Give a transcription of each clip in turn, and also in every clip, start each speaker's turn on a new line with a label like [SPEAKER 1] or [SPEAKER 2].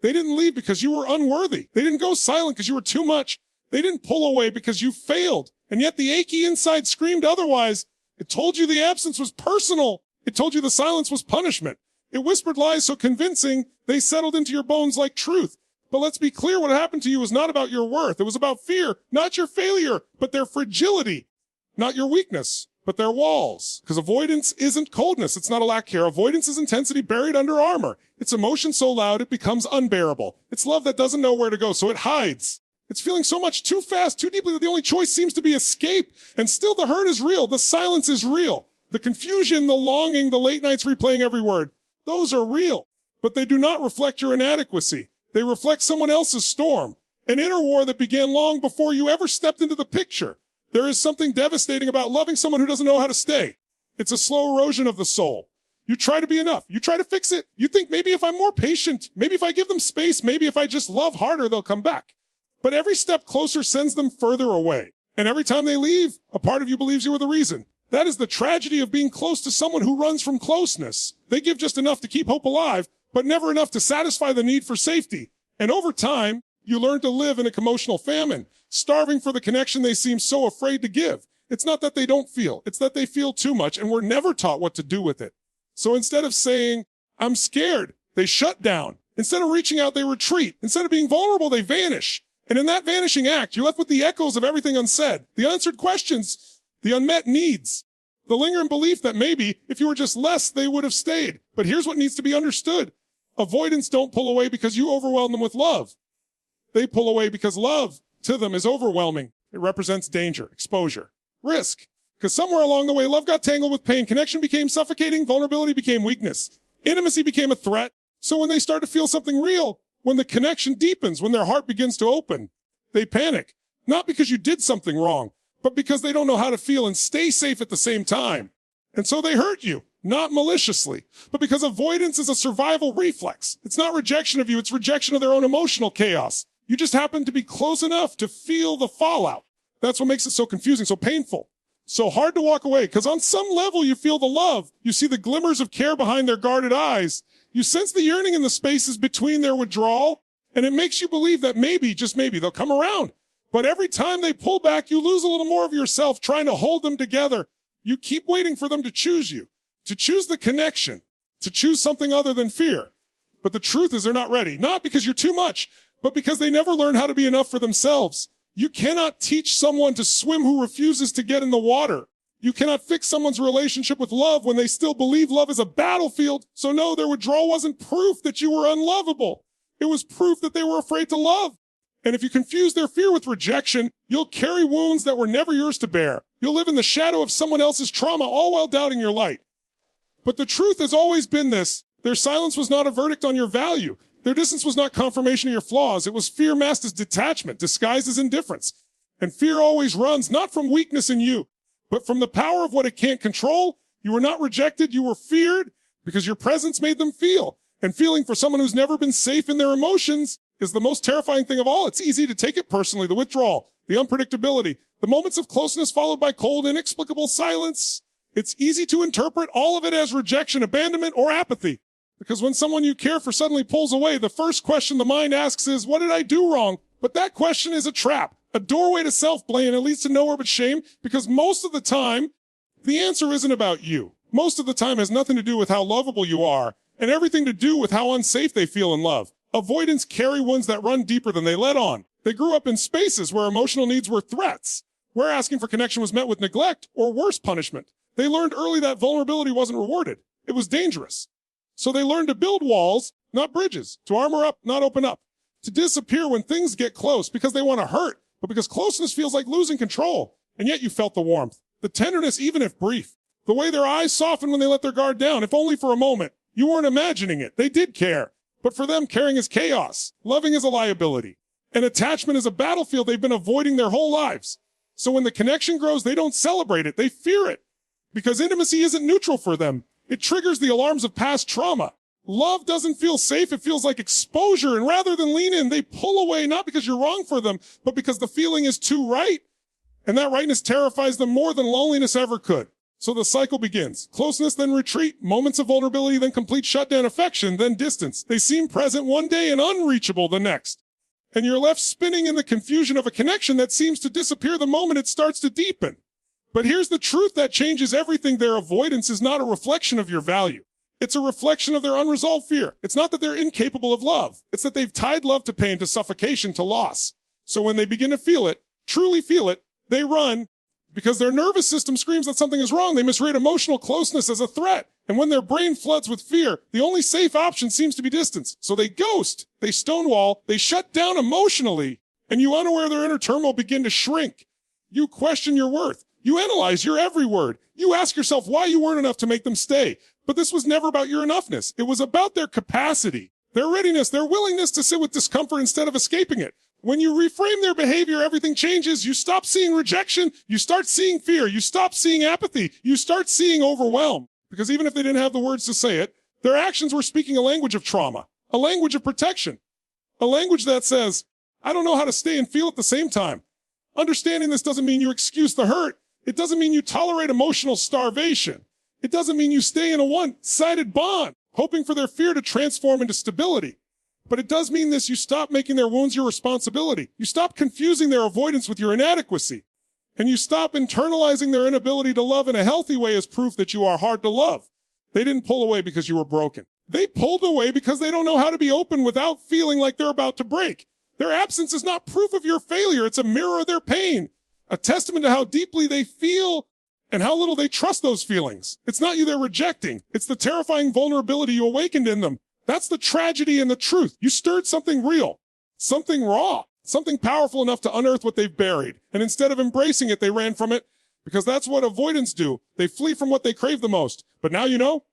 [SPEAKER 1] They didn't leave because you were unworthy. They didn't go silent because you were too much. They didn't pull away because you failed. And yet the achy inside screamed otherwise. It told you the absence was personal. It told you the silence was punishment. It whispered lies so convincing they settled into your bones like truth. But let's be clear, what happened to you was not about your worth. It was about fear, not your failure, but their fragility. Not your weakness, but their walls. Because avoidance isn't coldness. It's not a lack of care. Avoidance is intensity buried under armor. It's emotion so loud it becomes unbearable. It's love that doesn't know where to go, so it hides. It's feeling so much too fast, too deeply that the only choice seems to be escape. And still the hurt is real. The silence is real. The confusion, the longing, the late nights replaying every word. Those are real. But they do not reflect your inadequacy. They reflect someone else's storm. An inner war that began long before you ever stepped into the picture. There is something devastating about loving someone who doesn't know how to stay. It's a slow erosion of the soul. You try to be enough. You try to fix it. You think maybe if I'm more patient, maybe if I give them space, maybe if I just love harder, they'll come back. But every step closer sends them further away. And every time they leave, a part of you believes you were the reason. That is the tragedy of being close to someone who runs from closeness. They give just enough to keep hope alive, but never enough to satisfy the need for safety. And over time, you learn to live in a emotional famine, starving for the connection they seem so afraid to give. It's not that they don't feel, it's that they feel too much and we're never taught what to do with it. So instead of saying, I'm scared, they shut down. Instead of reaching out, they retreat. Instead of being vulnerable, they vanish. And in that vanishing act, you're left with the echoes of everything unsaid, the unanswered questions, the unmet needs, the lingering belief that maybe if you were just less, they would have stayed. But here's what needs to be understood. Avoidants don't pull away because you overwhelm them with love. They pull away because love to them is overwhelming. It represents danger, exposure, risk. Because somewhere along the way, love got tangled with pain. Connection became suffocating. Vulnerability became weakness. Intimacy became a threat. So when they start to feel something real, when the connection deepens, when their heart begins to open, they panic. Not because you did something wrong, but because they don't know how to feel and stay safe at the same time. And so they hurt you, not maliciously, but because avoidance is a survival reflex. It's not rejection of you, it's rejection of their own emotional chaos. You just happen to be close enough to feel the fallout. That's what makes it so confusing, so painful, so hard to walk away. Because on some level, you feel the love. You see the glimmers of care behind their guarded eyes. You sense the yearning in the spaces between their withdrawal, and it makes you believe that maybe, just maybe, they'll come around. But every time they pull back, you lose a little more of yourself trying to hold them together. You keep waiting for them to choose you, to choose the connection, to choose something other than fear. But the truth is they're not ready, not because you're too much, but because they never learn how to be enough for themselves. You cannot teach someone to swim who refuses to get in the water. You cannot fix someone's relationship with love when they still believe love is a battlefield. So no, their withdrawal wasn't proof that you were unlovable. It was proof that they were afraid to love. And if you confuse their fear with rejection, you'll carry wounds that were never yours to bear. You'll live in the shadow of someone else's trauma, all while doubting your light. But the truth has always been this. Their silence was not a verdict on your value. Their distance was not confirmation of your flaws. It was fear masked as detachment, disguised as indifference. And fear always runs not from weakness in you, but from the power of what it can't control. You were not rejected. You were feared because your presence made them feel. And feeling for someone who's never been safe in their emotions is the most terrifying thing of all. It's easy to take it personally. The withdrawal, the unpredictability, the moments of closeness followed by cold, inexplicable silence. It's easy to interpret all of it as rejection, abandonment, or apathy. Because when someone you care for suddenly pulls away, the first question the mind asks is, what did I do wrong? But that question is a trap, a doorway to self-blame. It leads to nowhere but shame, because most of the time, the answer isn't about you. Most of the time has nothing to do with how lovable you are, and everything to do with how unsafe they feel in love. Avoidants carry wounds that run deeper than they let on. They grew up in spaces where emotional needs were threats, where asking for connection was met with neglect or worse, punishment. They learned early that vulnerability wasn't rewarded. It was dangerous. So they learned to build walls, not bridges, to armor up, not open up, to disappear when things get close because they want to hurt, but because closeness feels like losing control. And yet you felt the warmth, the tenderness, even if brief, the way their eyes softened when they let their guard down, if only for a moment. You weren't imagining it. They did care. But for them, caring is chaos. Loving is a liability. And attachment is a battlefield they've been avoiding their whole lives. So when the connection grows, they don't celebrate it. They fear it. Because intimacy isn't neutral for them. It triggers the alarms of past trauma. Love doesn't feel safe. It feels like exposure. And rather than lean in, they pull away, not because you're wrong for them, but because the feeling is too right. And that rightness terrifies them more than loneliness ever could. So the cycle begins. Closeness, then retreat. Moments of vulnerability, then complete shutdown. Affection, then distance. They seem present one day and unreachable the next. And you're left spinning in the confusion of a connection that seems to disappear the moment it starts to deepen. But here's the truth that changes everything. Their avoidance is not a reflection of your value. It's a reflection of their unresolved fear. It's not that they're incapable of love. It's that they've tied love to pain, to suffocation, to loss. So when they begin to feel it, truly feel it, they run because their nervous system screams that something is wrong. They misread emotional closeness as a threat. And when their brain floods with fear, the only safe option seems to be distance. So they ghost, they stonewall, they shut down emotionally, and you, unaware of their inner turmoil, begin to shrink. You question your worth. You analyze your every word. You ask yourself why you weren't enough to make them stay. But this was never about your enoughness. It was about their capacity, their readiness, their willingness to sit with discomfort instead of escaping it. When you reframe their behavior, everything changes. You stop seeing rejection. You start seeing fear. You stop seeing apathy. You start seeing overwhelm. Because even if they didn't have the words to say it, their actions were speaking a language of trauma, a language of protection, a language that says, I don't know how to stay and feel at the same time. Understanding this doesn't mean you excuse the hurt. It doesn't mean you tolerate emotional starvation. It doesn't mean you stay in a one-sided bond, hoping for their fear to transform into stability. But it does mean this: you stop making their wounds your responsibility. You stop confusing their avoidance with your inadequacy. And you stop internalizing their inability to love in a healthy way as proof that you are hard to love. They didn't pull away because you were broken. They pulled away because they don't know how to be open without feeling like they're about to break. Their absence is not proof of your failure. It's a mirror of their pain, a testament to how deeply they feel and how little they trust those feelings. It's not you they're rejecting. It's the terrifying vulnerability you awakened in them. That's the tragedy and the truth. You stirred something real, something raw, something powerful enough to unearth what they've buried. And instead of embracing it, they ran from it, because that's what avoidants do. They flee from what they crave the most. But now you know.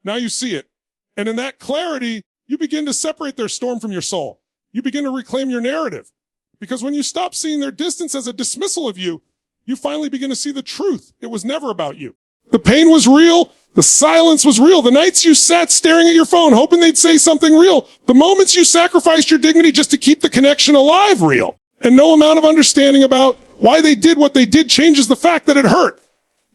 [SPEAKER 1] Now you see it. And in that clarity, you begin to separate their storm from your soul. You begin to reclaim your narrative. Because when you stop seeing their distance as a dismissal of you, you finally begin to see the truth. It was never about you. The pain was real. The silence was real. The nights you sat staring at your phone, hoping they'd say something real. The moments you sacrificed your dignity just to keep the connection alive, real. And no amount of understanding about why they did what they did changes the fact that it hurt.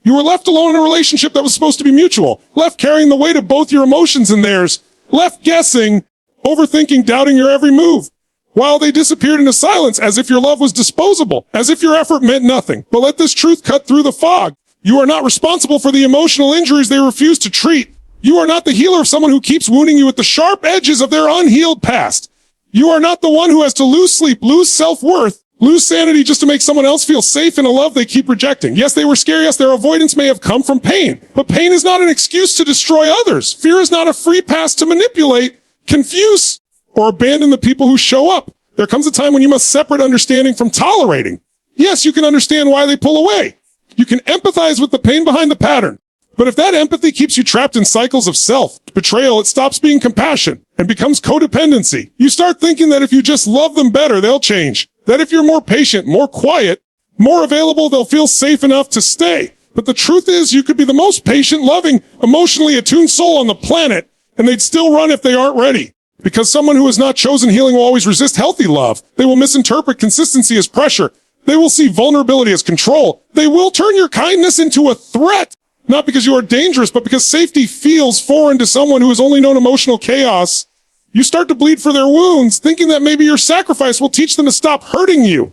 [SPEAKER 1] You were left alone in a relationship that was supposed to be mutual, left carrying the weight of both your emotions and theirs, left guessing, overthinking, doubting your every move, while they disappeared into silence as if your love was disposable, as if your effort meant nothing. But let this truth cut through the fog. You are not responsible for the emotional injuries they refuse to treat. You are not the healer of someone who keeps wounding you with the sharp edges of their unhealed past. You are not the one who has to lose sleep, lose self-worth, lose sanity just to make someone else feel safe in a love they keep rejecting. Yes, they were scary. Yes, their avoidance may have come from pain. But pain is not an excuse to destroy others. Fear is not a free pass to manipulate, confuse, or abandon the people who show up. There comes a time when you must separate understanding from tolerating. Yes, you can understand why they pull away. You can empathize with the pain behind the pattern. But if that empathy keeps you trapped in cycles of self-betrayal, it stops being compassion and becomes codependency. You start thinking that if you just love them better, they'll change. That if you're more patient, more quiet, more available, they'll feel safe enough to stay. But the truth is, you could be the most patient, loving, emotionally attuned soul on the planet, and they'd still run if they aren't ready. Because someone who has not chosen healing will always resist healthy love. They will misinterpret consistency as pressure. They will see vulnerability as control. They will turn your kindness into a threat. Not because you are dangerous, but because safety feels foreign to someone who has only known emotional chaos. You start to bleed for their wounds, thinking that maybe your sacrifice will teach them to stop hurting you.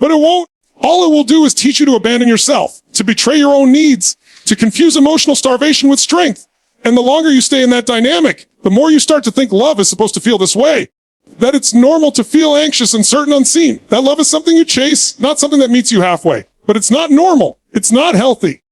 [SPEAKER 1] But it won't. All it will do is teach you to abandon yourself, to betray your own needs, to confuse emotional starvation with strength. And the longer you stay in that dynamic, the more you start to think love is supposed to feel this way. That it's normal to feel anxious, uncertain, unseen. That love is something you chase, not something that meets you halfway. But it's not normal. It's not healthy.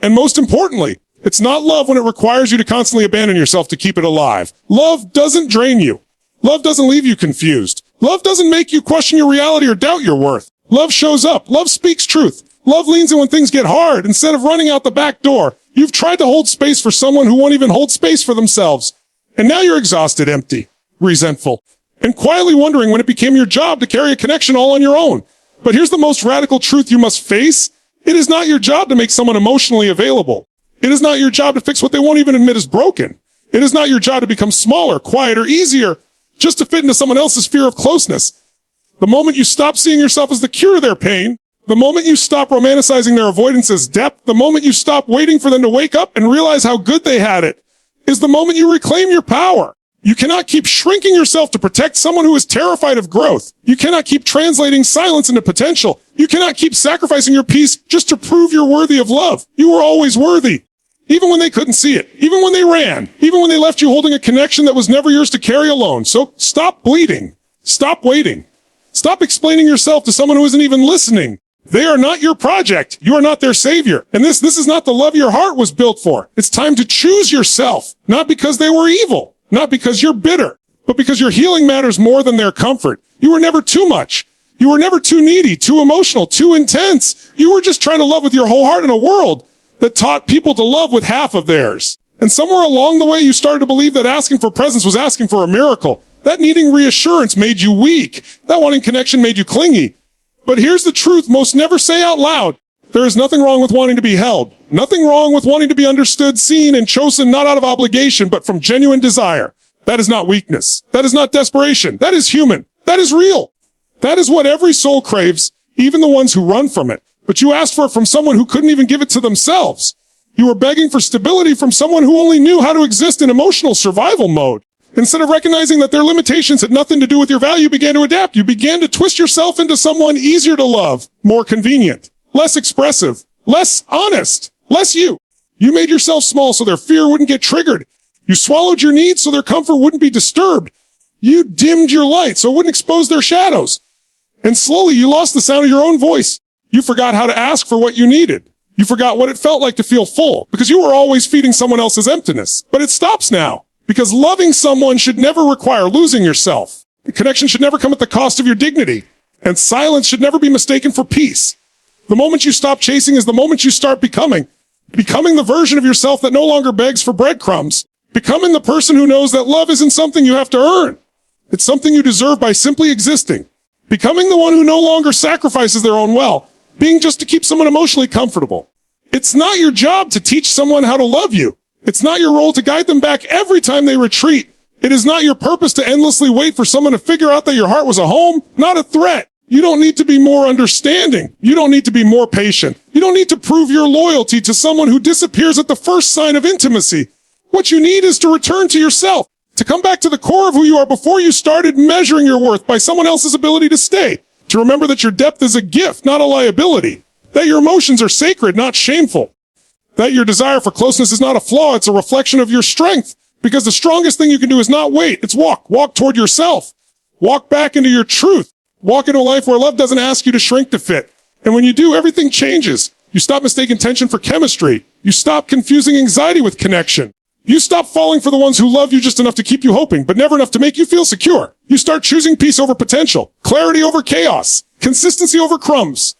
[SPEAKER 1] And most importantly, it's not love when it requires you to constantly abandon yourself to keep it alive. Love doesn't drain you. Love doesn't leave you confused. Love doesn't make you question your reality or doubt your worth. Love shows up. Love speaks truth. Love leans in when things get hard. Instead of running out the back door, you've tried to hold space for someone who won't even hold space for themselves. And now you're exhausted, empty, resentful, and quietly wondering when it became your job to carry a connection all on your own. But here's the most radical truth you must face. It is not your job to make someone emotionally available. It is not your job to fix what they won't even admit is broken. It is not your job to become smaller, quieter, easier, just to fit into someone else's fear of closeness. The moment you stop seeing yourself as the cure of their pain, The moment you stop romanticizing their avoidance as depth, the moment you stop waiting for them to wake up and realize how good they had it, is the moment you reclaim your power. You cannot keep shrinking yourself to protect someone who is terrified of growth. You cannot keep translating silence into potential. You cannot keep sacrificing your peace just to prove you're worthy of love. You were always worthy. Even when they couldn't see it. Even when they ran. Even when they left you holding a connection that was never yours to carry alone. So stop bleeding. Stop waiting. Stop explaining yourself to someone who isn't even listening. They are not your project. You are not their savior. And this is not the love your heart was built for. It's time to choose yourself. Not because they were evil. Not because you're bitter. But because your healing matters more than their comfort. You were never too much. You were never too needy, too emotional, too intense. You were just trying to love with your whole heart in a world that taught people to love with half of theirs. And somewhere along the way, you started to believe that asking for presence was asking for a miracle. That needing reassurance made you weak. That wanting connection made you clingy. But here's the truth most never say out loud. There is nothing wrong with wanting to be held. Nothing wrong with wanting to be understood, seen, and chosen not out of obligation, but from genuine desire. That is not weakness. That is not desperation. That is human. That is real. That is what every soul craves, even the ones who run from it. But you asked for it from someone who couldn't even give it to themselves. You were begging for stability from someone who only knew how to exist in emotional survival mode. Instead of recognizing that their limitations had nothing to do with your value, you began to adapt. You began to twist yourself into someone easier to love, more convenient, less expressive, less honest, less you. You made yourself small so their fear wouldn't get triggered. You swallowed your needs so their comfort wouldn't be disturbed. You dimmed your light so it wouldn't expose their shadows. And slowly you lost the sound of your own voice. You forgot how to ask for what you needed. You forgot what it felt like to feel full because you were always feeding someone else's emptiness. But it stops now. Because loving someone should never require losing yourself. The connection should never come at the cost of your dignity. And silence should never be mistaken for peace. The moment you stop chasing is the moment you start becoming. Becoming the version of yourself that no longer begs for breadcrumbs. Becoming the person who knows that love isn't something you have to earn. It's something you deserve by simply existing. Becoming the one who no longer sacrifices their own well. Being just to keep someone emotionally comfortable. It's not your job to teach someone how to love you. It's not your role to guide them back every time they retreat. It is not your purpose to endlessly wait for someone to figure out that your heart was a home, not a threat. You don't need to be more understanding. You don't need to be more patient. You don't need to prove your loyalty to someone who disappears at the first sign of intimacy. What you need is to return to yourself, to come back to the core of who you are before you started measuring your worth by someone else's ability to stay. To remember that your depth is a gift, not a liability. That your emotions are sacred, not shameful. That your desire for closeness is not a flaw, it's a reflection of your strength. Because the strongest thing you can do is not wait, it's walk. Walk toward yourself. Walk back into your truth. Walk into a life where love doesn't ask you to shrink to fit. And when you do, everything changes. You stop mistaking tension for chemistry. You stop confusing anxiety with connection. You stop falling for the ones who love you just enough to keep you hoping, but never enough to make you feel secure. You start choosing peace over potential, clarity over chaos, consistency over crumbs.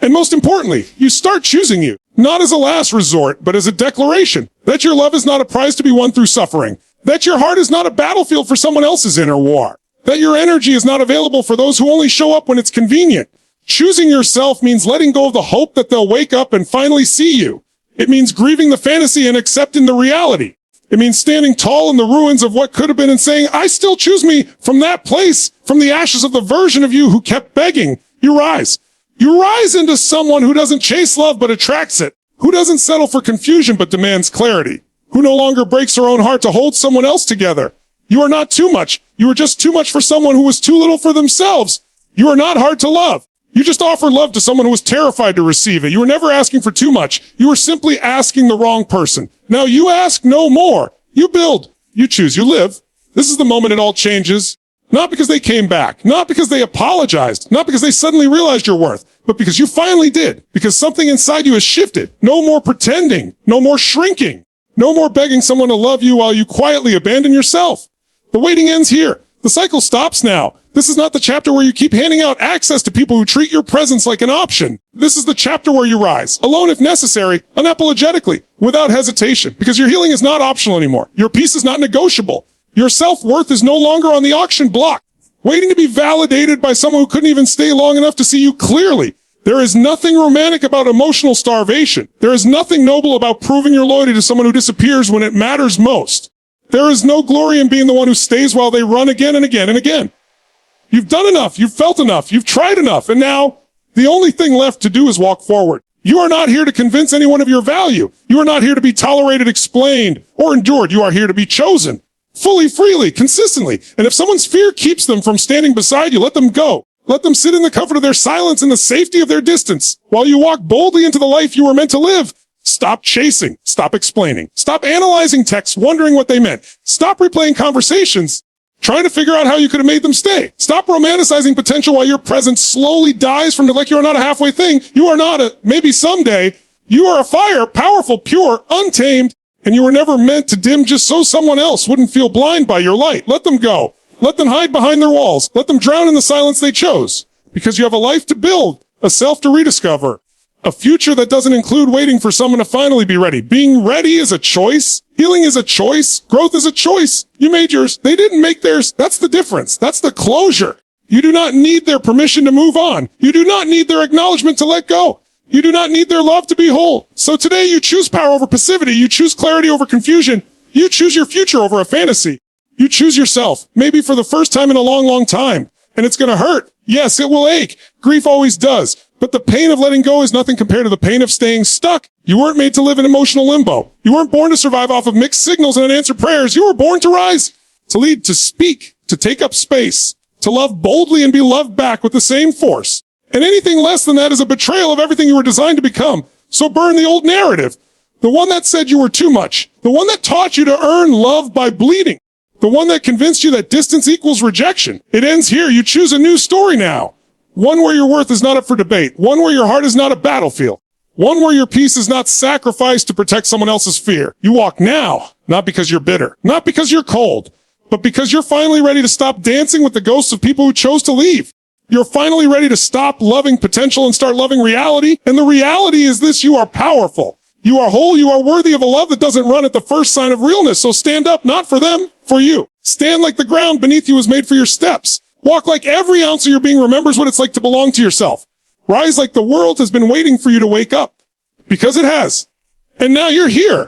[SPEAKER 1] And most importantly, you start choosing you. Not as a last resort, but as a declaration that your love is not a prize to be won through suffering, that your heart is not a battlefield for someone else's inner war, that your energy is not available for those who only show up when it's convenient. Choosing yourself means letting go of the hope that they'll wake up and finally see you. It means grieving the fantasy and accepting the reality. It means standing tall in the ruins of what could have been and saying, I still choose me from that place, from the ashes of the version of you who kept begging. You rise. You rise into someone who doesn't chase love but attracts it, who doesn't settle for confusion but demands clarity, who no longer breaks her own heart to hold someone else together. You are not too much. You are just too much for someone who was too little for themselves. You are not hard to love. You just offered love to someone who was terrified to receive it. You were never asking for too much. You were simply asking the wrong person. Now you ask no more. You build. You choose. You live. This is the moment it all changes. Not because they came back, not because they apologized, not because they suddenly realized your worth, but because you finally did, because something inside you has shifted. No more pretending, no more shrinking, no more begging someone to love you while you quietly abandon yourself. The waiting ends here. The cycle stops now. This is not the chapter where you keep handing out access to people who treat your presence like an option. This is the chapter where you rise, alone if necessary, unapologetically, without hesitation, because your healing is not optional anymore. Your peace is not negotiable. Your self-worth is no longer on the auction block, waiting to be validated by someone who couldn't even stay long enough to see you clearly. There is nothing romantic about emotional starvation. There is nothing noble about proving your loyalty to someone who disappears when it matters most. There is no glory in being the one who stays while they run again and again and again. You've done enough. You've felt enough. You've tried enough. And now The only thing left to do is walk forward. You are not here to convince anyone of your value. You are not here to be tolerated, explained, or endured. You are here to be chosen. Fully, freely, consistently. And if someone's fear keeps them from standing beside you, let them go. Let them sit in the comfort of their silence and the safety of their distance while you walk boldly into the life you were meant to live. Stop chasing. Stop explaining. Stop analyzing texts, wondering what they meant. Stop replaying conversations, trying to figure out how you could have made them stay. Stop romanticizing potential while your presence slowly dies from like you are not a halfway thing. You are not a maybe someday. You are a fire, powerful, pure, untamed, and you were never meant to dim just so someone else wouldn't feel blind by your light. Let them go. Let them hide behind their walls. Let them drown in the silence they chose. Because you have a life to build, a self to rediscover, a future that doesn't include waiting for someone to finally be ready. Being ready is a choice. Healing is a choice. Growth is a choice. You made yours. They didn't make theirs. That's the difference. That's the closure. You do not need their permission to move on. You do not need their acknowledgement to let go. You do not need their love to be whole. So today you choose power over passivity. You choose clarity over confusion. You choose your future over a fantasy. You choose yourself, maybe for the first time in a long, long time. And it's going to hurt. Yes, it will ache. Grief always does. But the pain of letting go is nothing compared to the pain of staying stuck. You weren't made to live in emotional limbo. You weren't born to survive off of mixed signals and unanswered prayers. You were born to rise, to lead, to speak, to take up space, to love boldly and be loved back with the same force. And anything less than that is a betrayal of everything you were designed to become. So burn the old narrative. The one that said you were too much. The one that taught you to earn love by bleeding. The one that convinced you that distance equals rejection. It ends here. You choose a new story now. One where your worth is not up for debate. One where your heart is not a battlefield. One where your peace is not sacrificed to protect someone else's fear. You walk now, not because you're bitter, not because you're cold, but because you're finally ready to stop dancing with the ghosts of people who chose to leave. You're finally ready to stop loving potential and start loving reality. And the reality is this: you are powerful. You are whole. You are worthy of a love that doesn't run at the first sign of realness. So stand up, not for them, for you. Stand like the ground beneath you was made for your steps. Walk like every ounce of your being remembers what it's like to belong to yourself. Rise like the world has been waiting for you to wake up. Because it has. And now you're here.